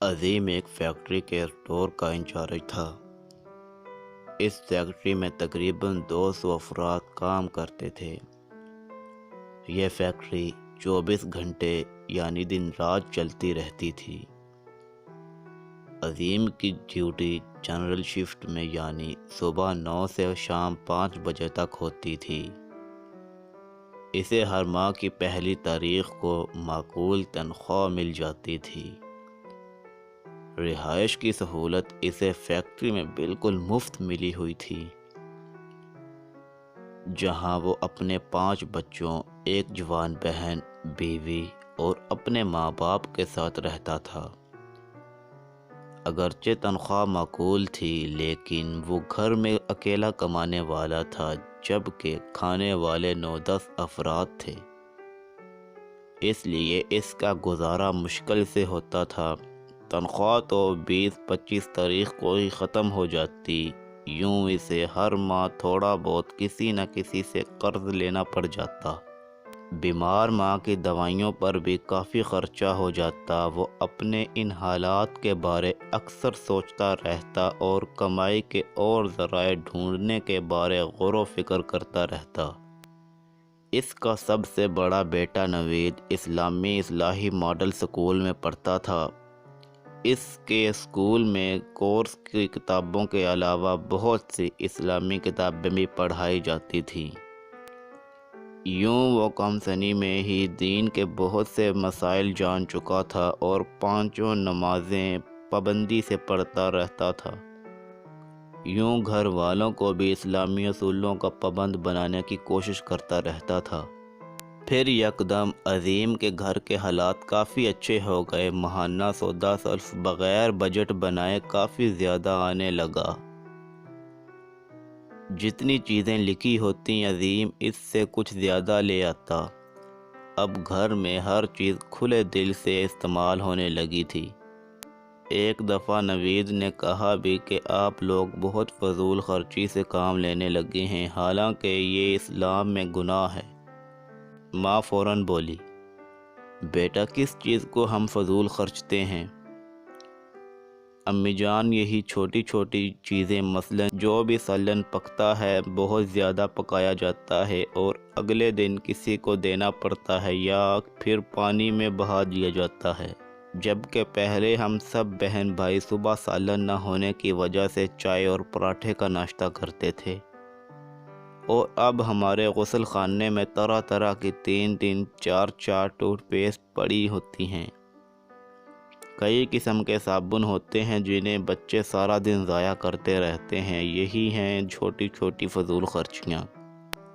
عظیم ایک فیکٹری کے اسٹور کا انچارج تھا۔ اس فیکٹری میں تقریباً 200 افراد کام کرتے تھے۔ یہ فیکٹری 24 گھنٹے یعنی دن رات چلتی رہتی تھی۔ عظیم کی ڈیوٹی جنرل شفٹ میں یعنی صبح 9 سے شام 5 بجے تک ہوتی تھی۔ اسے ہر ماہ کی پہلی تاریخ کو معقول تنخواہ مل جاتی تھی۔ رہائش کی سہولت اسے فیکٹری میں بالکل مفت ملی ہوئی تھی، جہاں وہ اپنے 5 بچوں، ایک جوان بہن، بیوی اور اپنے ماں باپ کے ساتھ رہتا تھا۔ اگرچہ تنخواہ معقول تھی، لیکن وہ گھر میں اکیلا کمانے والا تھا، جبکہ کھانے والے 9-10 افراد تھے۔ اس لیے اس کا گزارا مشکل سے ہوتا تھا۔ تنخواہ تو 20-25 تاریخ کو ہی ختم ہو جاتی، یوں اسے ہر ماہ تھوڑا بہت کسی نہ کسی سے قرض لینا پڑ جاتا۔ بیمار ماں کی دوائیوں پر بھی کافی خرچہ ہو جاتا۔ وہ اپنے ان حالات کے بارے اکثر سوچتا رہتا اور کمائی کے اور ذرائع ڈھونڈنے کے بارے غور و فکر کرتا رہتا۔ اس کا سب سے بڑا بیٹا نوید اسلامی اصلاحی ماڈل سکول میں پڑھتا تھا۔ اس کے اسکول میں کورس کی کتابوں کے علاوہ بہت سی اسلامی کتابیں بھی پڑھائی جاتی تھیں۔ یوں وہ کم سنی میں ہی دین کے بہت سے مسائل جان چکا تھا اور 5 نمازیں پابندی سے پڑھتا رہتا تھا۔ یوں گھر والوں کو بھی اسلامی اصولوں کا پابند بنانے کی کوشش کرتا رہتا تھا۔ پھر یکدم عظیم کے گھر کے حالات کافی اچھے ہو گئے۔ ماہانہ سودا صرف بغیر بجٹ بنائے کافی زیادہ آنے لگا۔ جتنی چیزیں لکھی ہوتی عظیم اس سے کچھ زیادہ لے آتا۔ اب گھر میں ہر چیز کھلے دل سے استعمال ہونے لگی تھی۔ ایک دفعہ نوید نے کہا بھی کہ آپ لوگ بہت فضول خرچی سے کام لینے لگے ہیں، حالانکہ یہ اسلام میں گناہ ہے۔ ماں فوراً بولی، بیٹا کس چیز کو ہم فضول خرچتے ہیں؟ امی جان یہی چھوٹی چھوٹی چیزیں، مثلا جو بھی سالن پکتا ہے بہت زیادہ پکایا جاتا ہے اور اگلے دن کسی کو دینا پڑتا ہے یا پھر پانی میں بہا دیا جاتا ہے، جبکہ پہلے ہم سب بہن بھائی صبح سالن نہ ہونے کی وجہ سے چائے اور پراٹھے کا ناشتہ کرتے تھے، اور اب ہمارے غسل خانے میں طرح طرح کی 3 4 ٹوتھ پیسٹ پڑی ہوتی ہیں۔ کئی قسم کے صابن ہوتے ہیں جنہیں بچے سارا دن ضائع کرتے رہتے ہیں۔ یہی ہیں چھوٹی چھوٹی فضول خرچیاں۔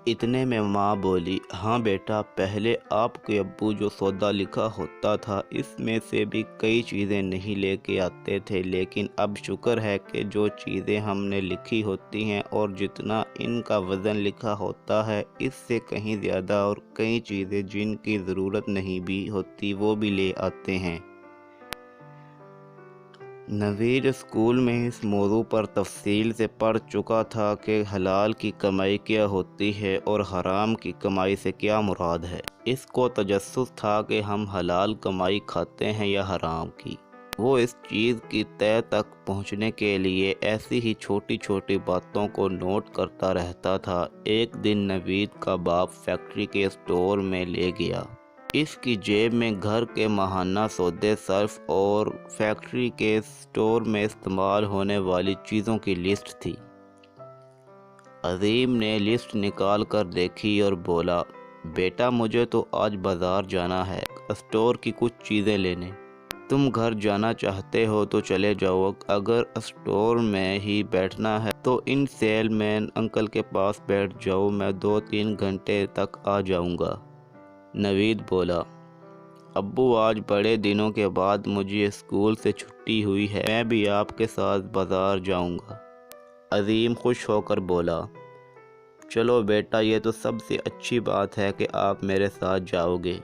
اتنے میں ماں بولی، ہاں بیٹا، پہلے آپ کے ابو جو سودا لکھا ہوتا تھا اس میں سے بھی کئی چیزیں نہیں لے کے آتے تھے، لیکن اب شکر ہے کہ جو چیزیں ہم نے لکھی ہوتی ہیں اور جتنا ان کا وزن لکھا ہوتا ہے اس سے کہیں زیادہ، اور کئی چیزیں جن کی ضرورت نہیں بھی ہوتی وہ بھی لے آتے ہیں۔ نوید اسکول میں اس موضوع پر تفصیل سے پڑھ چکا تھا کہ حلال کی کمائی کیا ہوتی ہے اور حرام کی کمائی سے کیا مراد ہے۔ اس کو تجسس تھا کہ ہم حلال کمائی کھاتے ہیں یا حرام کی۔ وہ اس چیز کی تہ تک پہنچنے کے لیے ایسی ہی چھوٹی چھوٹی باتوں کو نوٹ کرتا رہتا تھا۔ ایک دن نوید کا باپ فیکٹری کے اسٹور میں لے گیا۔ اس کی جیب میں گھر کے ماہانہ سودے، صرف اور فیکٹری کے اسٹور میں استعمال ہونے والی چیزوں کی لسٹ تھی۔ عظیم نے لسٹ نکال کر دیکھی اور بولا، بیٹا مجھے تو آج بازار جانا ہے، اسٹور کی کچھ چیزیں لینے۔ تم گھر جانا چاہتے ہو تو چلے جاؤ، اگر اسٹور میں ہی بیٹھنا ہے تو ان سیل مین انکل کے پاس بیٹھ جاؤ، میں 2-3 گھنٹے تک آ جاؤں گا۔ نوید بولا، ابو آج بڑے دنوں کے بعد مجھے اسکول سے چھٹی ہوئی ہے، میں بھی آپ کے ساتھ بازار جاؤں گا۔ عظیم خوش ہو کر بولا، چلو بیٹا، یہ تو سب سے اچھی بات ہے کہ آپ میرے ساتھ جاؤ گے۔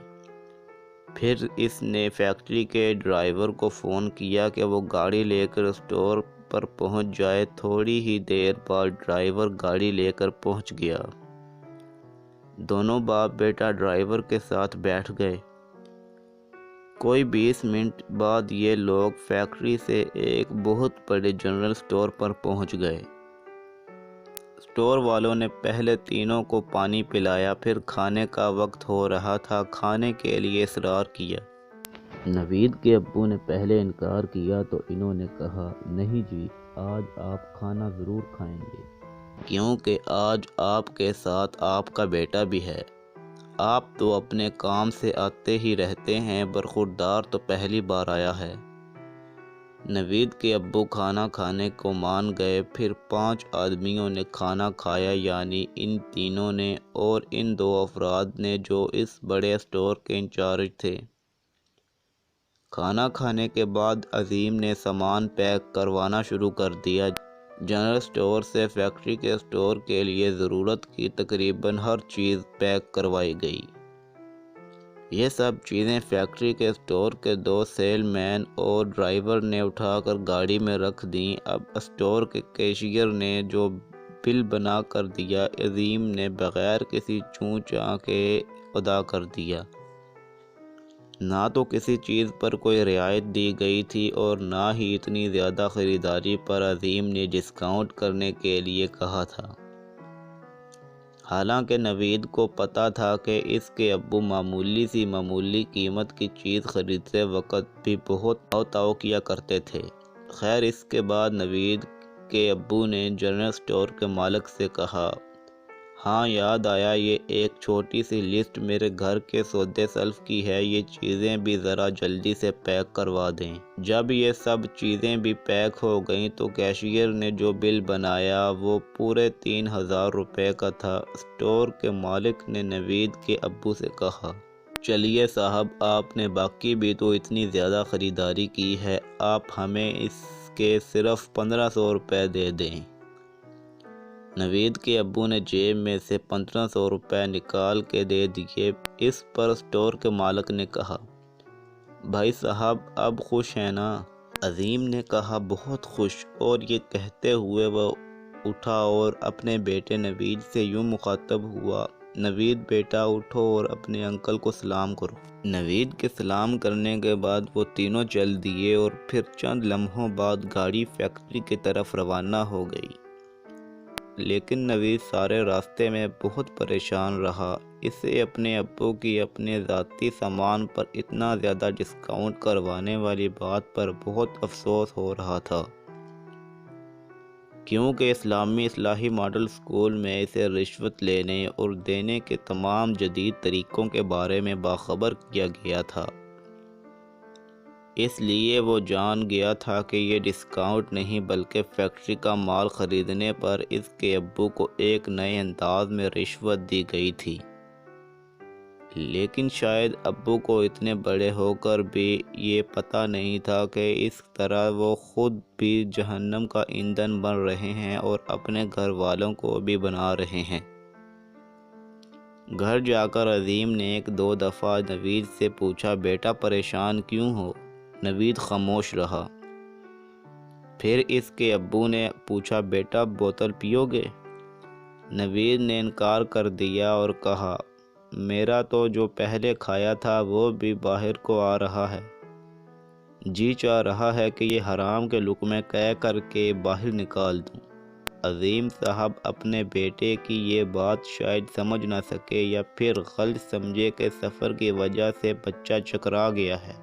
پھر اس نے فیکٹری کے ڈرائیور کو فون کیا کہ وہ گاڑی لے کر اسٹور پر پہنچ جائے۔ تھوڑی ہی دیر بعد ڈرائیور گاڑی لے کر پہنچ گیا۔ دونوں باپ بیٹا ڈرائیور کے ساتھ بیٹھ گئے۔ کوئی 20 منٹ بعد یہ لوگ فیکٹری سے ایک بہت بڑے جنرل سٹور پر پہنچ گئے۔ سٹور والوں نے پہلے تینوں کو پانی پلایا، پھر کھانے کا وقت ہو رہا تھا، کھانے کے لیے اصرار کیا۔ نوید کے ابو نے پہلے انکار کیا تو انہوں نے کہا، نہیں جی، آج آپ کھانا ضرور کھائیں گے، کیونکہ آج آپ کے ساتھ آپ کا بیٹا بھی ہے۔ آپ تو اپنے کام سے آتے ہی رہتے ہیں، برخوردار تو پہلی بار آیا ہے۔ نوید کے ابو کھانا کھانے کو مان گئے۔ پھر 5 آدمیوں نے کھانا کھایا، یعنی ان تینوں نے اور ان 2 افراد نے جو اس بڑے اسٹور کے انچارج تھے۔ کھانا کھانے کے بعد عظیم نے سامان پیک کروانا شروع کر دیا۔ جنرل سٹور سے فیکٹری کے سٹور کے لیے ضرورت کی تقریباً ہر چیز پیک کروائی گئی۔ یہ سب چیزیں فیکٹری کے سٹور کے 2 سیل مین اور ڈرائیور نے اٹھا کر گاڑی میں رکھ دیں۔ اب سٹور کے کیشیئر نے جو بل بنا کر دیا، عظیم نے بغیر کسی چوں چاں کے ادا کر دیا۔ نہ تو کسی چیز پر کوئی رعایت دی گئی تھی اور نہ ہی اتنی زیادہ خریداری پر عظیم نے ڈسکاؤنٹ کرنے کے لیے کہا تھا۔ حالانکہ نوید کو پتہ تھا کہ اس کے ابو معمولی قیمت کی چیز خریدتے وقت بھی بہت تاؤ کیا کرتے تھے۔ خیر، اس کے بعد نوید کے ابو نے جنرل سٹور کے مالک سے کہا، ہاں یاد آیا، یہ ایک چھوٹی سی لسٹ میرے گھر کے سودے سلف کی ہے، یہ چیزیں بھی ذرا جلدی سے پیک کروا دیں۔ جب یہ سب چیزیں بھی پیک ہو گئیں تو کیشیئر نے جو بل بنایا وہ پورے 3000 روپے کا تھا۔ سٹور کے مالک نے نوید کے ابو سے کہا، چلیے صاحب، آپ نے باقی بھی تو اتنی زیادہ خریداری کی ہے، آپ ہمیں اس کے صرف 1500 روپے دے دیں۔ نوید کے ابو نے جیب میں سے 1500 روپے نکال کے دے دیے۔ اس پر سٹور کے مالک نے کہا، بھائی صاحب اب خوش ہیں نا؟ عظیم نے کہا، بہت خوش، اور یہ کہتے ہوئے وہ اٹھا اور اپنے بیٹے نوید سے یوں مخاطب ہوا، نوید بیٹا اٹھو اور اپنے انکل کو سلام کرو۔ نوید کے سلام کرنے کے بعد وہ تینوں چل دیے اور پھر چند لمحوں بعد گاڑی فیکٹری کی طرف روانہ ہو گئی۔ لیکن نوید سارے راستے میں بہت پریشان رہا۔ اسے اپنے ابو کی اپنے ذاتی سامان پر اتنا زیادہ ڈسکاؤنٹ کروانے والی بات پر بہت افسوس ہو رہا تھا، کیونکہ اسلامی اصلاحی ماڈل اسکول میں اسے رشوت لینے اور دینے کے تمام جدید طریقوں کے بارے میں باخبر کیا گیا تھا۔ اس لیے وہ جان گیا تھا کہ یہ ڈسکاؤنٹ نہیں بلکہ فیکٹری کا مال خریدنے پر اس کے ابو کو ایک نئے انداز میں رشوت دی گئی تھی۔ لیکن شاید ابو کو اتنے بڑے ہو کر بھی یہ پتہ نہیں تھا کہ اس طرح وہ خود بھی جہنم کا ایندھن بن رہے ہیں اور اپنے گھر والوں کو بھی بنا رہے ہیں۔ گھر جا کر عظیم نے 1-2 دفعہ نوید سے پوچھا، بیٹا پریشان کیوں ہو؟ نوید خاموش رہا۔ پھر اس کے ابو نے پوچھا، بیٹا بوتل پیو گے؟ نوید نے انکار کر دیا اور کہا، میرا تو جو پہلے کھایا تھا وہ بھی باہر کو آ رہا ہے، جی چاہ رہا ہے کہ یہ حرام کے لقمے کہہ کر کے باہر نکال دوں۔ عظیم صاحب اپنے بیٹے کی یہ بات شاید سمجھ نہ سکے یا پھر غلط سمجھے کہ سفر کی وجہ سے بچہ چکرا گیا ہے،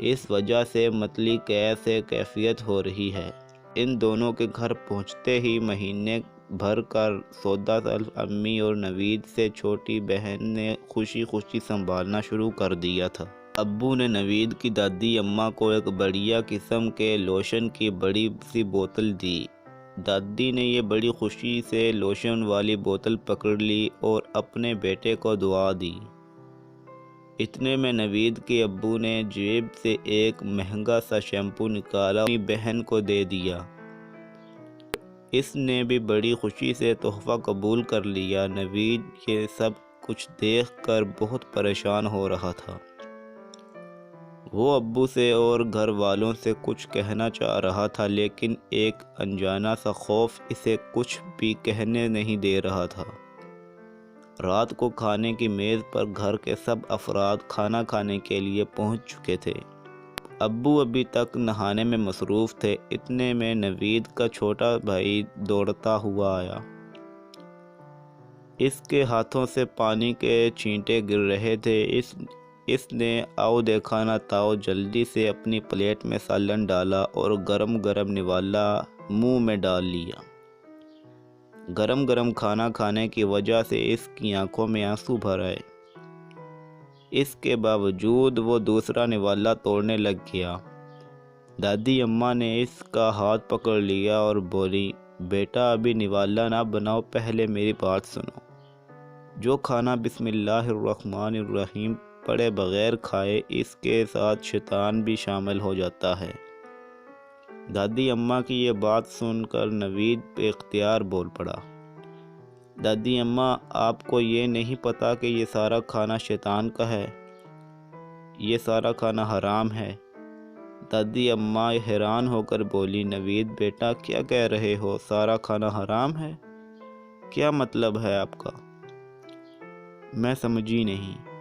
اس وجہ سے متلی کیسے کیفیت ہو رہی ہے۔ ان دونوں کے گھر پہنچتے ہی مہینے بھر کا سودا سلف امی اور نوید سے چھوٹی بہن نے خوشی خوشی سنبھالنا شروع کر دیا تھا۔ ابو نے نوید کی دادی اماں کو ایک بڑھیا قسم کے لوشن کی بڑی سی بوتل دی۔ دادی نے یہ بڑی خوشی سے لوشن والی بوتل پکڑ لی اور اپنے بیٹے کو دعا دی۔ اتنے میں نوید کے ابو نے جیب سے ایک مہنگا سا شیمپو نکالا، اپنی بہن کو دے دیا۔ اس نے بھی بڑی خوشی سے تحفہ قبول کر لیا۔ نوید یہ سب کچھ دیکھ کر بہت پریشان ہو رہا تھا۔ وہ ابو سے اور گھر والوں سے کچھ کہنا چاہ رہا تھا، لیکن ایک انجانا سا خوف اسے کچھ بھی کہنے نہیں دے رہا تھا۔ رات کو کھانے کی میز پر گھر کے سب افراد کھانا کھانے کے لیے پہنچ چکے تھے۔ ابو ابھی تک نہانے میں مصروف تھے۔ اتنے میں نوید کا چھوٹا بھائی دوڑتا ہوا آیا۔ اس کے ہاتھوں سے پانی کے چھینٹے گر رہے تھے۔ اس نے آؤ دیکھا نہ تاؤ جلدی سے اپنی پلیٹ میں سالن ڈالا اور گرم گرم نوالا منہ میں ڈال لیا۔ گرم گرم کھانا کھانے کی وجہ سے اس کی آنکھوں میں آنسو بھر آئے۔ اس کے باوجود وہ دوسرا نوالا توڑنے لگ گیا۔ دادی اماں نے اس کا ہاتھ پکڑ لیا اور بولی، بیٹا ابھی نوالا نہ بناؤ، پہلے میری بات سنو۔ جو کھانا بسم اللہ الرحمن الرحیم پڑھے بغیر کھائے، اس کے ساتھ شیطان بھی شامل ہو جاتا ہے۔ دادی اماں کی یہ بات سن کر نوید بے اختیار بول پڑا، دادی اماں آپ کو یہ نہیں پتا کہ یہ سارا کھانا شیطان کا ہے؟ یہ سارا کھانا حرام ہے۔ دادی اماں حیران ہو کر بولی، نوید بیٹا کیا کہہ رہے ہو؟ سارا کھانا حرام ہے؟ کیا مطلب ہے آپ کا؟ میں سمجھی نہیں۔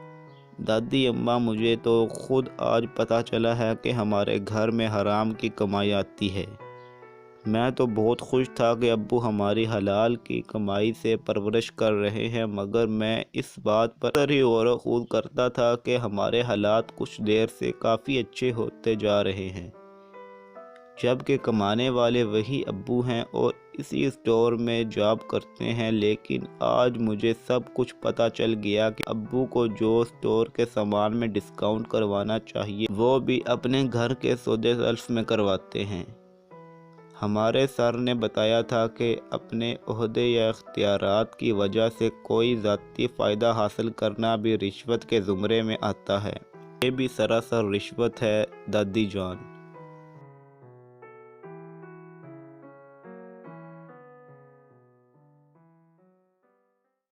دادی اماں مجھے تو خود آج پتہ چلا ہے کہ ہمارے گھر میں حرام کی کمائی آتی ہے۔ میں تو بہت خوش تھا کہ ابو ہماری حلال کی کمائی سے پرورش کر رہے ہیں، مگر میں اس بات پر ہی غور و خوض کرتا تھا کہ ہمارے حالات کچھ دیر سے کافی اچھے ہوتے جا رہے ہیں، جبکہ کمانے والے وہی ابو ہیں اور اسی اسٹور میں جاب کرتے ہیں۔ لیکن آج مجھے سب کچھ پتہ چل گیا کہ ابو کو جو اسٹور کے سامان میں ڈسکاؤنٹ کروانا چاہیے وہ بھی اپنے گھر کے سودے شیلف میں کرواتے ہیں۔ ہمارے سر نے بتایا تھا کہ اپنے عہدے یا اختیارات کی وجہ سے کوئی ذاتی فائدہ حاصل کرنا بھی رشوت کے زمرے میں آتا ہے۔ یہ بھی سراسر رشوت ہے دادی جان۔